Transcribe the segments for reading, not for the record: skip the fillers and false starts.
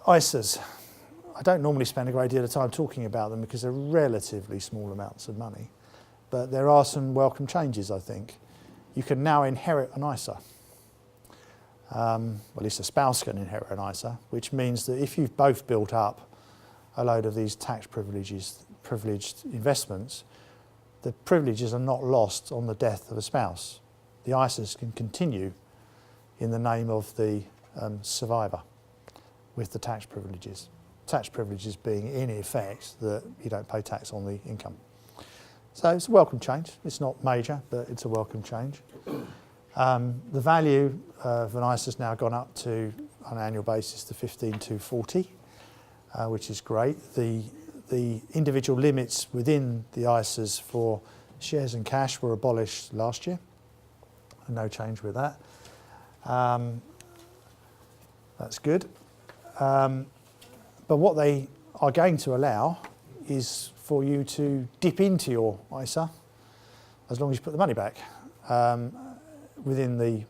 ISAs. I don't normally spend a great deal of time talking about them because they're relatively small amounts of money, but there are some welcome changes, I think. You can now inherit an ISA. Well, at least a spouse can inherit an ISA, which means that if you've both built up a load of these tax privileged investments, the privileges are not lost on the death of a spouse. The ISAs can continue in the name of the survivor with the tax privileges. Tax privileges being in effect that you don't pay tax on the income. So it's a welcome change. It's not major, but it's a welcome change. The value of an ISA has now gone up to, on an annual basis, to 15,240, which is great. The individual limits within the ISAs for shares and cash were abolished last year. No change with that. That's good. But what they are going to allow is for you to dip into your ISA as long as you put the money back. Within the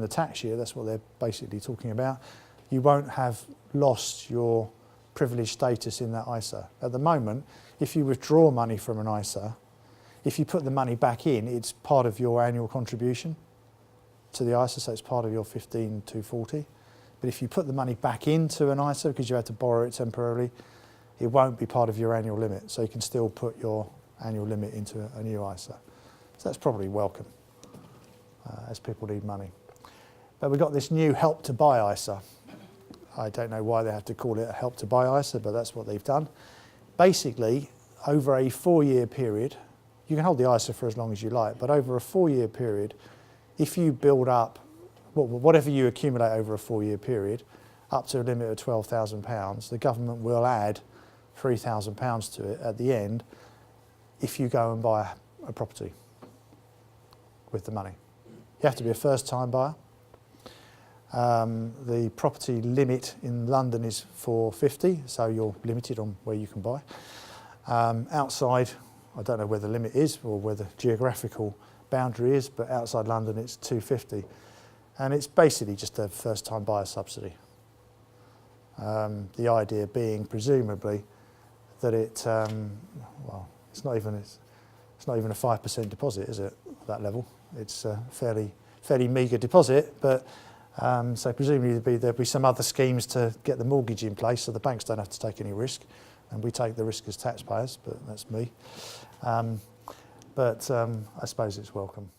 tax year, that's what they're basically talking about. You won't have lost your privileged status in that ISA. At the moment, if you withdraw money from an ISA, if you put the money back in, it's part of your annual contribution to the ISA, so it's part of your 15,240. But if you put the money back into an ISA because you had to borrow it temporarily, it won't be part of your annual limit. So you can still put your annual limit into a new ISA. So that's probably welcome as people need money. But we've got this new Help to Buy ISA. I don't know why they have to call it a Help to Buy ISA, but that's what they've done. Basically, over a 4-year period, you can hold the ISA for as long as you like, but over a 4-year period, if you build up whatever you accumulate over a 4-year period, up to a limit of £12,000, the government will add £3,000 to it at the end if you go and buy a property with the money. You have to be a first-time buyer. The property limit in London is 450, so you're limited on where you can buy. Outside, I don't know where the limit is or where the geographical boundary is, but outside London it's 250. And it's basically just a first-time buyer subsidy. The idea being, presumably, that it's not even a 5% deposit, is it? At that level, it's a fairly meagre deposit, but so presumably there'll be some other schemes to get the mortgage in place, so the banks don't have to take any risk, and we take the risk as taxpayers. But that's me. I suppose it's welcome.